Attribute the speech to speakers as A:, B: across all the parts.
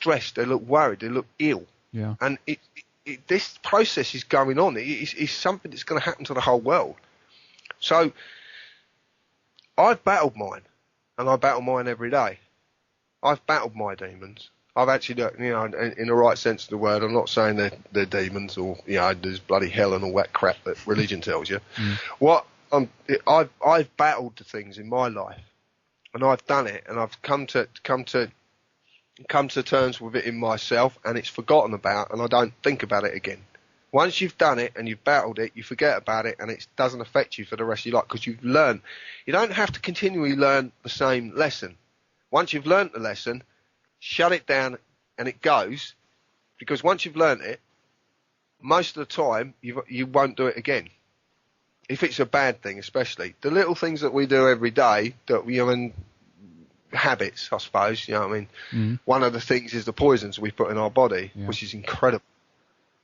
A: stressed, they look worried, they look ill.
B: Yeah.
A: And this process is going on. It's something that's going to happen to the whole world. So I've battled mine, and I battle mine every day. I've battled my demons. I've actually, in the right sense of the word, I'm not saying they're demons or, there's bloody hell and all that crap that religion tells you. I've battled the things in my life, and I've done it, and I've come to terms with it in myself, and it's forgotten about, and I don't think about it again. Once you've done it and you've battled it, you forget about it, and it doesn't affect you for the rest of your life because you've learned. You don't have to continually learn the same lesson. Once you've learned the lesson, shut it down and it goes, because once you've learned it, most of the time you won't do it again. If it's a bad thing, especially the little things that we do every day that in habits, I suppose. One of the things is the poisons we put in our body, which is incredible.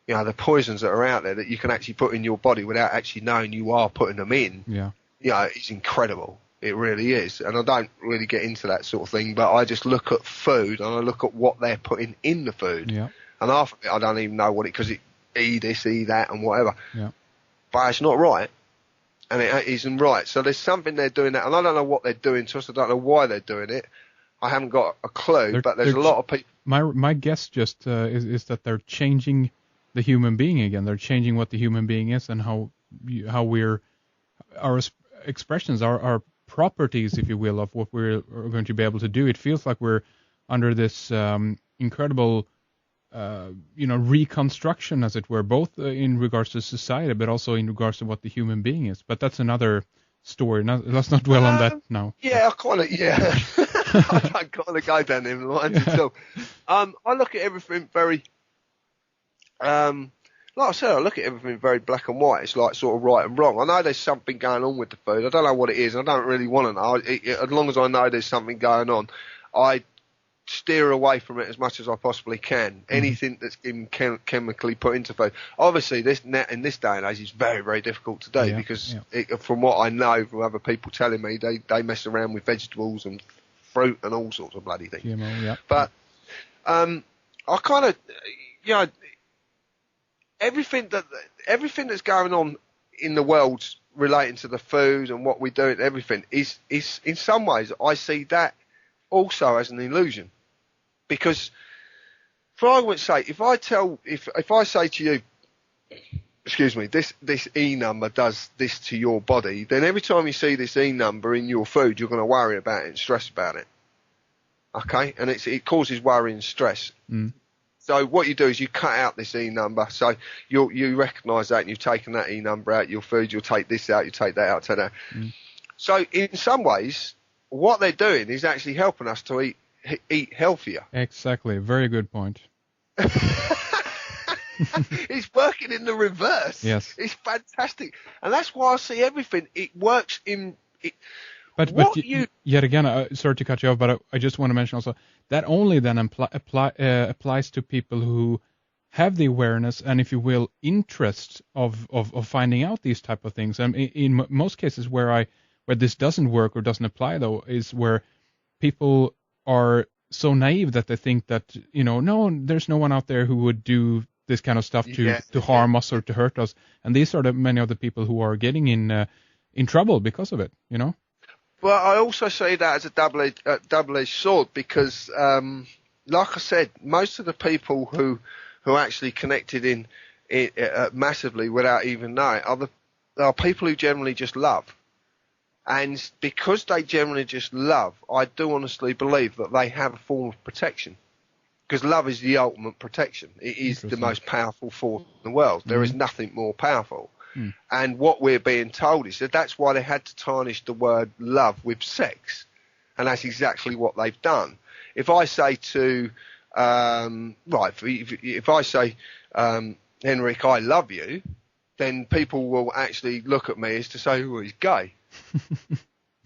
A: The poisons that are out there that you can actually put in your body without actually knowing you are putting them in. It's incredible. It really is. And I don't really get into that sort of thing, but I just look at food and I look at what they're putting in the food. And half of it, I don't even know what because it eat this, eat that, and whatever. But it's not right. And it isn't right. So there's something they're doing that, and I don't know what they're doing to us. I don't know why they're doing it. I haven't got a clue, but there's a lot of people. My
B: guess just is that they're changing the human being again. They're changing what the human being is and how our expressions, our properties, if you will, of what we're going to be able to do. It feels like we're under this incredible reconstruction, as it were, both in regards to society, but also in regards to what the human being is. But that's another story. Let's not dwell on that now.
A: I kind of, I don't kind of go down them lines at all. I look at everything very, like I said, I look at everything very black and white. It's like sort of right and wrong. I know there's something going on with the food. I don't know what it is. I don't really want to know. As long as I know there's something going on, I steer away from it as much as I possibly can. Anything that's been chemically put into food. Obviously, in this day and age is very, very difficult to do because from what I know from other people telling me, they mess around with vegetables and fruit and all sorts of bloody things.
B: GMO,
A: But I kind of, everything that's going on in the world relating to the food and what we do and everything is in some ways I see that also as an illusion. Because, for argument's sake, if I say to you, excuse me, this E number does this to your body, then every time you see this E number in your food, you're going to worry about it and stress about it. Okay? And it causes worry and stress. So what you do is you cut out this E number. So you recognise that and you've taken that E number out your food. You'll take this out. You take that out. Take that. So in some ways, what they're doing is actually helping us to eat healthier.
B: Exactly. Very good point.
A: It's working in the reverse.
B: Yes.
A: It's fantastic. And that's why I see everything. It works in...
B: But yet again, sorry to cut you off, but I just want to mention also that only then applies to people who have the awareness and, if you will, interest of finding out these type of things. And in most cases where this doesn't work or doesn't apply, though, is where people are so naive that they think that, no, there's no one out there who would do this kind of stuff to harm us or to hurt us. And these are many of the people who are getting in trouble because of it,
A: Well, I also see that as a double-edged sword because, like I said, most of the people who actually connected in massively without even knowing are people who generally just love. And because they generally just love, I do honestly believe that they have a form of protection. Because love is the ultimate protection. It is the most powerful force in the world. There is nothing more powerful. And what we're being told is that that's why they had to tarnish the word love with sex. And that's exactly what they've done. If I say to, if I say, Henrik, I love you, then people will actually look at me as to say, oh, he's gay.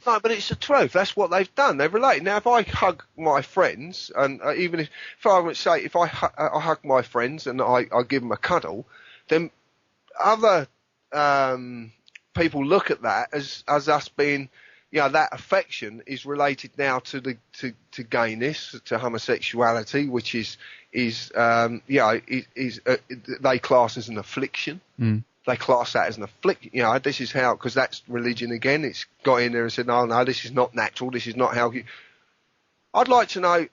A: No, but it's the truth. That's what they've done. They've related. Now, if I hug my friends, and even if I would say, if I hug my friends and I give them a cuddle, then other people look at that as us being that affection is related now to gayness, to homosexuality, which is they class as an affliction. They class that as an affliction. This is how, because that's religion again. It's got in there and said, no, this is not natural. This is not how. I'd like to know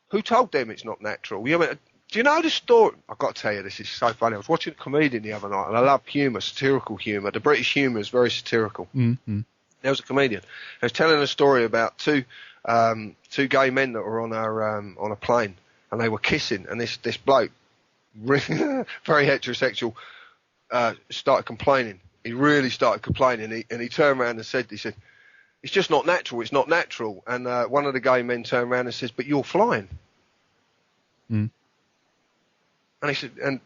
A: who told them it's not natural. Do you know the story? I've got to tell you, this is so funny. I was watching a comedian the other night, and I love humour, satirical humour. The British humour is very satirical.
B: Mm-hmm.
A: There was a comedian who was telling a story about two gay men that were on a plane, and they were kissing, and this bloke, very heterosexual, started complaining. He really started complaining, and he turned around and said, it's just not natural. It's not natural. And one of the gay men turned around and says, but you're flying.
B: Mm.
A: And he said,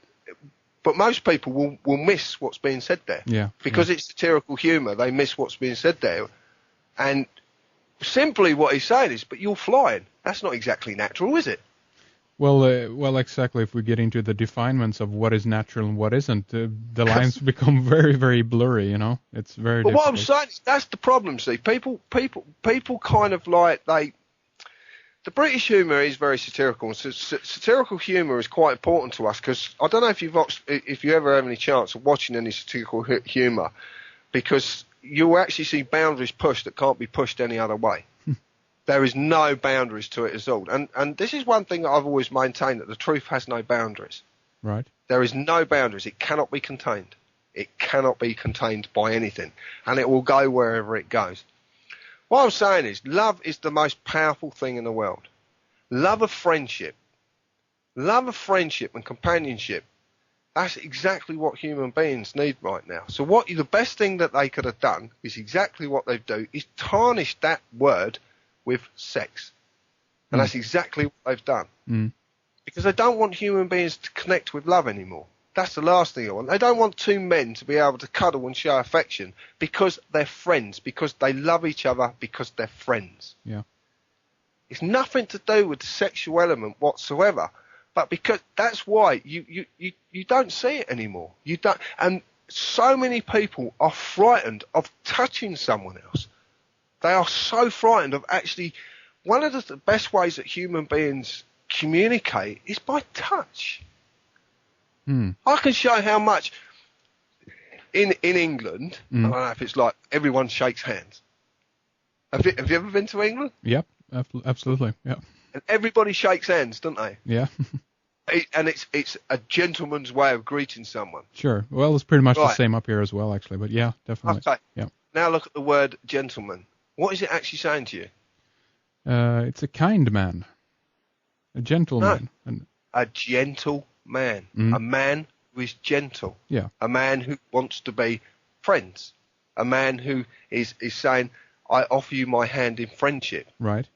A: but most people will miss what's being said there.
B: Yeah.
A: Because it's satirical humour, they miss what's being said there. And simply what he's saying is, but you're flying. That's not exactly natural, is it?
B: Well, exactly. If we get into the definements of what is natural and what isn't, the lines become very, very blurry. It's very.
A: But
B: difficult.
A: what I'm saying is that's the problem. See, people kind of like the British humour is very satirical, and satirical humour is quite important to us because I don't know if you ever have any chance of watching any satirical humour, because you'll actually see boundaries pushed that can't be pushed any other way. There is no boundaries to it at all. And this is one thing that I've always maintained, that the truth has no boundaries.
B: Right.
A: There is no boundaries. It cannot be contained. It cannot be contained by anything. And it will go wherever it goes. What I'm saying is love is the most powerful thing in the world. Love of friendship and companionship. That's exactly what human beings need right now. So the best thing that they could have done is exactly what they do, is tarnish that word with sex. And that's exactly what they've done.
B: Mm.
A: Because they don't want human beings to connect with love anymore. That's the last thing I want. They don't want two men to be able to cuddle and show affection because they're friends, because they love each other, because they're friends.
B: Yeah.
A: It's nothing to do with the sexual element whatsoever. But because that's why you don't see it anymore. You don't, and so many people are frightened of touching someone else. They are so frightened of actually. One of the best ways that human beings communicate is by touch. I can show how much in England. I don't know if it's like everyone shakes hands. Have you ever been to England?
B: Yep, absolutely. Yeah.
A: And everybody shakes hands, don't they?
B: Yeah.
A: And it's a gentleman's way of greeting someone.
B: Sure. Well, it's pretty much the same up here as well, actually. But yeah, definitely.
A: Okay.
B: Yeah.
A: Now look at the word gentleman. What is it actually saying to you?
B: It's a kind man, a gentleman.
A: No. A gentle man, a man who is gentle, a man who wants to be friends, a man who is saying, I offer you my hand in friendship.
B: Right.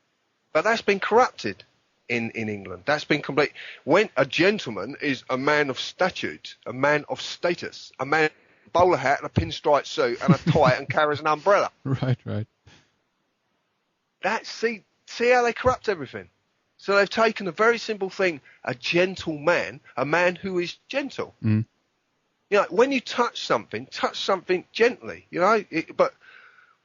A: But that's been corrupted in England. That's been complete. When a gentleman is a man of statute, a man of status, a man with a bowler hat and a pinstripe suit and a tie and carries an umbrella.
B: Right.
A: See how they corrupt everything. So they've taken a very simple thing, a gentle man, a man who is gentle. When you touch something gently, but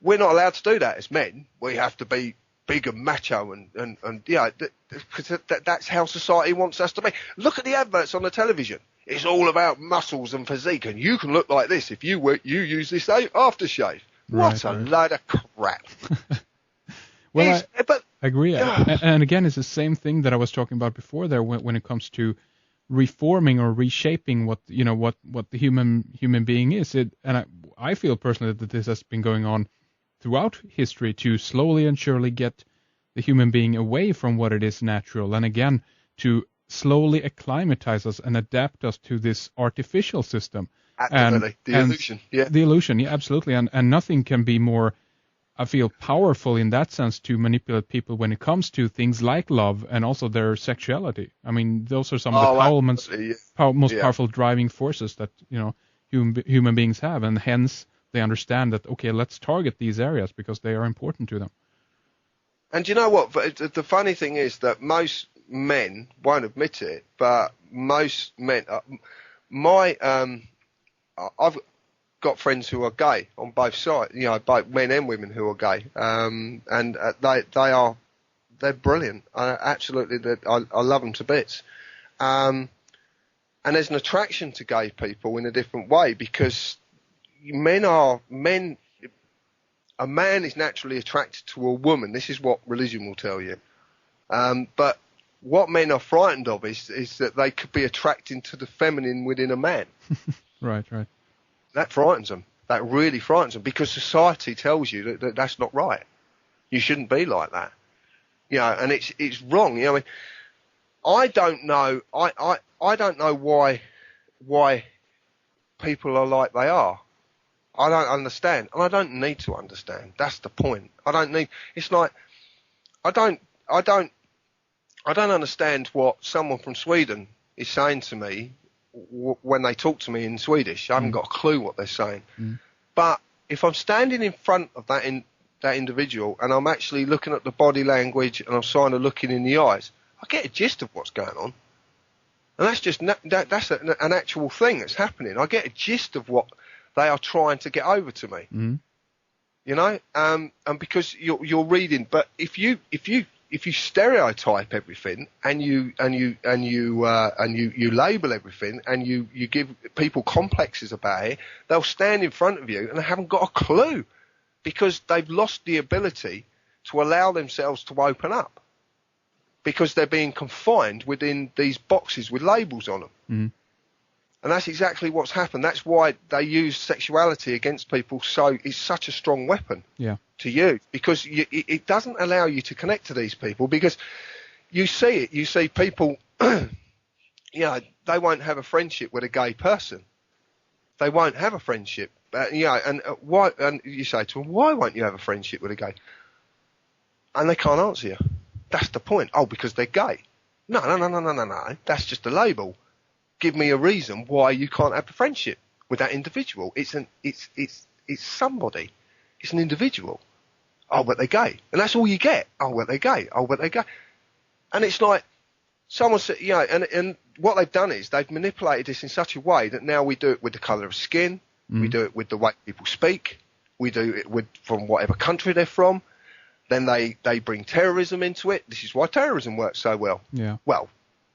A: we're not allowed to do that as men. We have to be big and macho and because that's how society wants us to be. Look at the adverts on the television. It's all about muscles and physique, and you can look like this if you use this aftershave. What a load of crap.
B: Well, I agree. And again, it's the same thing that I was talking about before there when it comes to reforming or reshaping what the human being is. And I feel personally that this has been going on throughout history to slowly and surely get the human being away from what it is natural, and again to slowly acclimatize us and adapt us to this artificial system.
A: Absolutely. The illusion. Yeah.
B: The illusion, yeah, absolutely. And nothing can be more, I feel, powerful in that sense to manipulate people when it comes to things like love and also their sexuality. I mean, those are some of the most powerful driving forces that human beings have, and hence they understand that, okay, let's target these areas because they are important to them.
A: And you know what? The funny thing is that most men won't admit it, but most men, I've got friends who are gay on both sides, you know, both men and women who are gay, and they're brilliant. I love them to bits. And there's an attraction to gay people in a different way, because a man is naturally attracted to a woman. This is what religion will tell you. But what men are frightened of is that they could be attracting to the feminine within a man.
B: Right.
A: That frightens them. That really frightens them, because society tells you that that's not right. You shouldn't be like that. You know, and it's wrong. You know, I mean, I don't know why people are like they are. I don't understand, and I don't need to understand. That's the point. I don't need. It's like I don't understand what someone from Sweden is saying to me when they talk to me in Swedish. I haven't got a clue what they're saying. But if I'm standing in front of that individual and I'm actually looking at the body language and I'm kind of looking in the eyes, I get a gist of what's going on. And that's just that's an actual thing that's happening. I get a gist of what they are trying to get over to me. You know, and because you're reading, but if you stereotype everything and you label everything and you give people complexes about it, they'll stand in front of you and they haven't got a clue, because they've lost the ability to allow themselves to open up, because they're being confined within these boxes with labels on them. And that's exactly what's happened. That's why they use sexuality against people. So it's such a strong weapon to use, because it doesn't allow you to connect to these people, because you see it. You see people, you know, they won't have a friendship with a gay person. They won't have a friendship. You know, and why? And you say to them, why won't you have a friendship with a gay? And they can't answer you. That's the point. Oh, because they're gay. No. That's just a label. Give me a reason why you can't have a friendship with that individual. It's somebody. It's an individual. Oh, but they're gay. And that's all you get. Oh, but they're gay. Oh, but they're gay. And it's like, someone said, you know, and what they've done is they've manipulated this in such a way that now we do it with the colour of skin. We do it with the way people speak. We do it from whatever country they're from. Then they bring terrorism into it. This is why terrorism works so well. Yeah. Well,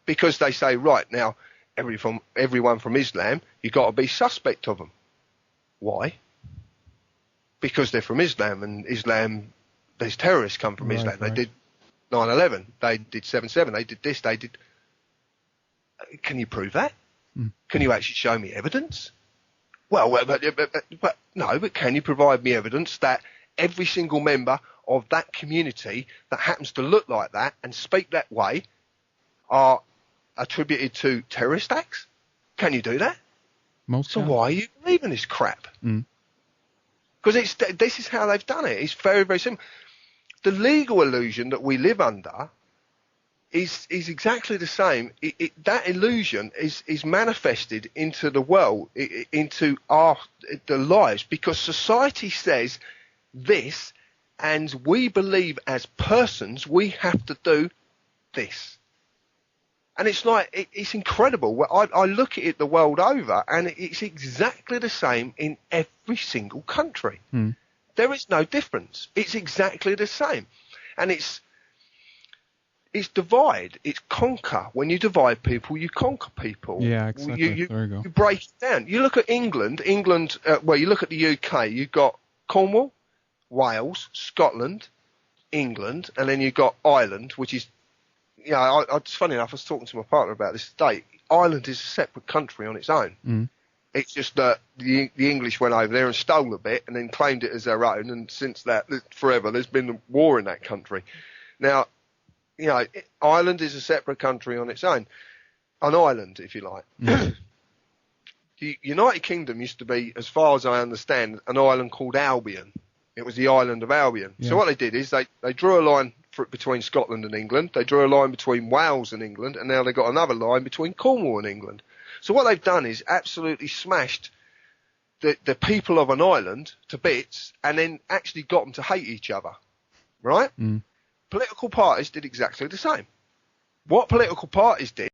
A: because they say, right, now, everyone from Islam, you've got to be suspect of them. Why? Because they're from Islam, and Islam, there's terrorists come from Islam. Right. They did 9/11. They did 7/7. They did this. They did. Can you prove that? Can you actually show me evidence? Well, but no. But can you provide me evidence that every single member of that community that happens to look like that and speak that way are attributed to terrorist acts? Can you do that? So why are you believing this crap? Because this is how they've done it. It's very, very simple. The legal illusion that we live under is exactly the same. That illusion is manifested into the world, into the lives, because society says this, and we believe as persons we have to do this. And it's like, it's incredible. I look at it the world over, and it's exactly the same in every single country. There is no difference. It's exactly the same. And it's divide, it's conquer. When you divide people, you conquer people. Yeah, exactly. You break it down. You look at England, well, you look at the UK, you've got Cornwall, Wales, Scotland, England, and then you've got Ireland, which is, you know, it's funny enough, I was talking to my partner about this today. Ireland is a separate country on its own. It's just that the English went over there and stole a bit and then claimed it as their own, and since that, forever, there's been a war in that country. Now, you know, Ireland is a separate country on its own. An island, if you like. The United Kingdom used to be, as far as I understand, an island called Albion. It was the island of Albion. Yeah. So what they did is they drew a line between Scotland and England. They drew a line between Wales and England, and now they've got another line between Cornwall and England. So what they've done is absolutely smashed the people of an island to bits, and then actually got them to hate each other. Right? Political parties did exactly the same. What political parties did